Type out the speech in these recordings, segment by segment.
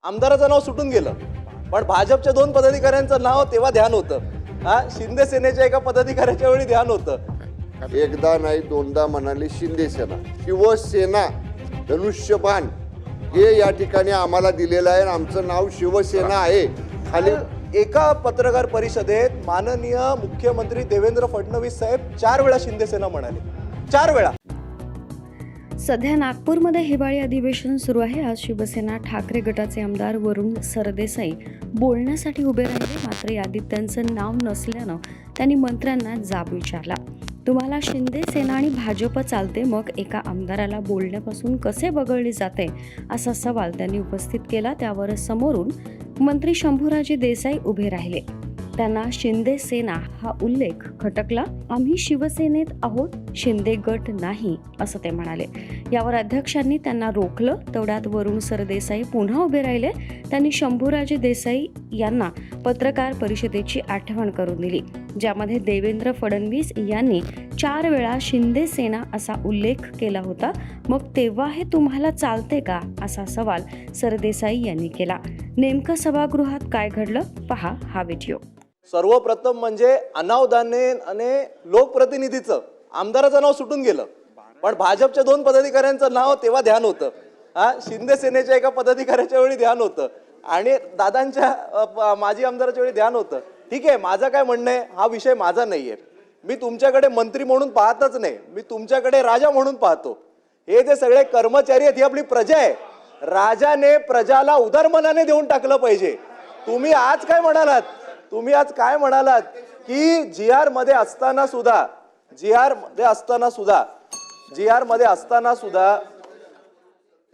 आमदाराचं नाव सुटून गेलं, पण भाजपच्या 2 पदाधिकाऱ्यांचं नाव तेव्हा ध्यान होतं. शिंदे सेनेच्या एका पदाधिकाऱ्याच्या वेळी ध्यान होतं. एकदा नाही दोनदा म्हणाली शिंदे सेना, शिवसेना, धनुष्यबाण हे या ठिकाणी आम्हाला दिलेलं आहे. आमचं नाव शिवसेना आहे. खाली एका पत्रकार परिषदेत माननीय मुख्यमंत्री देवेंद्र फडणवीस साहेब 4 वेळा शिंदे सेना म्हणाले, 4 वेळा. सध्या नागपूरमध्ये हिवाळी अधिवेशन सुरू आहे. आज शिवसेना ठाकरे गटाचे आमदार वरुण सरदेसाई बोलण्यासाठी उभे राहिले, मात्र यादीत त्यांचं नाव नसल्यानं त्यांनी मंत्र्यांना जाब विचारला. तुम्हाला शिंदे सेना आणि भाजप चालते, मग एका आमदाराला बोलण्यापासून कसे वगळले जाते, असा सवाल त्यांनी उपस्थित केला. त्यावर समोरून मंत्री शंभूराजे देसाई उभे राहिले. त्यांना शिंदे सेना हा उल्लेख खटकला. आम्ही शिवसेनेत आहोत, शिंदे गट नाही, असं ते म्हणाले. यावर अध्यक्षांनी त्यांना रोखलं. तेवढ्यात वरुण सरदेसाई पुन्हा उभे राहिले. त्यांनी शंभूराजे देसाई यांना पत्रकार परिषदेची आठवण करून दिली, ज्यामध्ये देवेंद्र फडणवीस यांनी 4 वेळा शिंदे सेना असा उल्लेख केला होता. मग तेव्हा हे तुम्हाला चालते का, असा सवाल सरदेसाई यांनी केला. नेमकं सभागृहात काय घडलं, पहा हा व्हिडिओ. सर्वप्रथम म्हणजे अनावधानाने लोकप्रतिनिधीचं आमदाराचं नाव सुटून गेलं, पण भाजपच्या 2 पदाधिकाऱ्यांचं नाव तेव्हा ध्यान होतं. शिंदे सेनेच्या एका पदाधिकाऱ्याच्या वेळी ध्यान होतं आणि दादांच्या माजी आमदाराच्या वेळी ध्यान होतं. ठीक आहे, माझं काय म्हणणं आहे, हा विषय माझा नाहीये. मी तुमच्याकडे मंत्री म्हणून पाहतच नाही, मी तुमच्याकडे राजा म्हणून पाहतो. हे जे सगळे कर्मचारी आहेत ही आपली प्रजा आहे. राजाने प्रजाला उदारमनाने देऊन टाकलं पाहिजे. तुम्ही आज काय म्हणालात की जी आर मध्ये असताना सुद्धा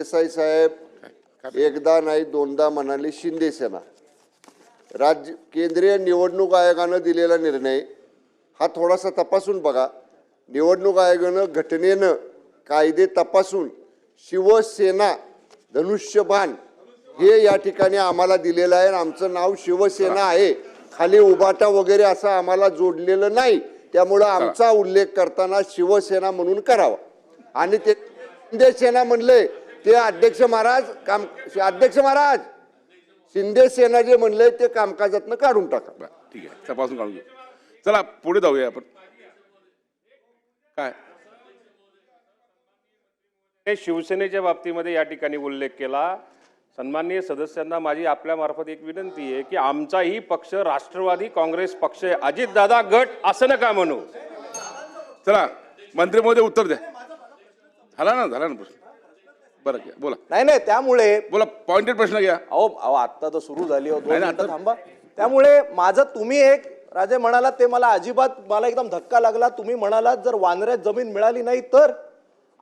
देसाई साहेब एकदा नाही दोनदा म्हणाली शिंदे सेना. केंद्रीय निवडणूक आयोगानं दिलेला निर्णय हा थोडासा तपासून बघा. निवडणूक आयोगानं घटनेनं कायदे तपासून शिवसेना, धनुष्यबाण हे या ठिकाणी आम्हाला दिलेलं आहे. आमचं नाव शिवसेना आहे. खाली उबाटा वगैरे असं आम्हाला जोडलेलं नाही. त्यामुळं आमचा उल्लेख करताना शिवसेना म्हणून करावा. आणि ते शिंदे सेना म्हणले ते अध्यक्ष महाराज शिंदे सेना जे म्हणले ते कामकाजातनं काढून टाका. ठीक आहे, तपासून काढून घेऊ. चला पुढे जाऊया आपण. काय शिवसेनेच्या बाबतीमध्ये या ठिकाणी उल्लेख केला. सन्माननीय सदस्यांना माझी आपल्यामार्फत एक विनंती आहे की आमचाही पक्ष राष्ट्रवादी काँग्रेस पक्ष आहे, अजितदादा गट असं नका म्हणू. चला मंत्री महोदय उत्तर द्या. झाला ना प्रश्न. बरं घ्या, बोला. नाही त्यामुळे बोला, पॉइंटेड प्रश्न घ्या. अहो आता तर सुरू झाली, 2 मिनिटं थांबा. त्यामुळे माझं तुम्ही एक राजे म्हणालात ते मला एकदम धक्का लागला. तुम्ही म्हणालात जर वांद्र्यात जमीन मिळाली नाही तर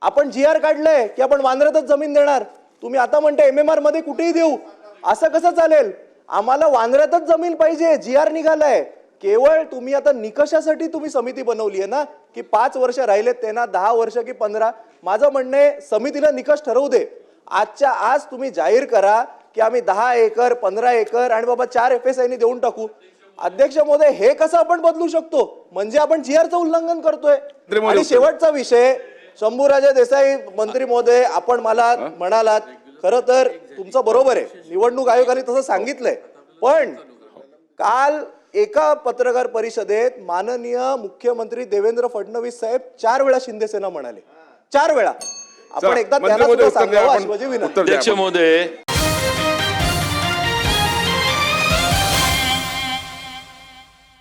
आपण GR काढलंय की आपण वांद्र्यातच जमीन देणार. तुम्ही आता म्हणते MMR मध्ये कुठेही देऊ, असं कसं चालेल? आम्हाला वांद्र्यातच जमीन पाहिजे. GR निघालाय. केवळ तुम्ही आता निकषासाठी तुम्ही समिती बनवली आहे ना, की 5 वर्ष राहिलेत त्यांना, 10 वर्ष की 15. माझं म्हणणं आहे समितीला निकष ठरवू दे. आजच्या आज तुम्ही जाहीर करा की आम्ही 10 एकर 15 एकर आणि बाबा 4 FSI नी देऊन टाकू. अध्यक्ष महोदय, हे कसं आपण बदलू शकतो? म्हणजे आपण GRचं उल्लंघन करतोय. आणि शेवटचा विषय, शंभूराजे देसाई मंत्री महोदय, आपण मला म्हणालात खरं तर तुमचं बरोबर आहे, निवडणूक आयोगाने तसं सांगितलंय, पण काल एका पत्रकार परिषदेत माननीय मुख्यमंत्री देवेंद्र फडणवीस साहेब 4 वेळा शिंदे सेना म्हणाले, 4 वेळा. आपण एकदा त्यांना सुद्धा सांगावं अशी माझी विनंती. अध्यक्ष महोदय.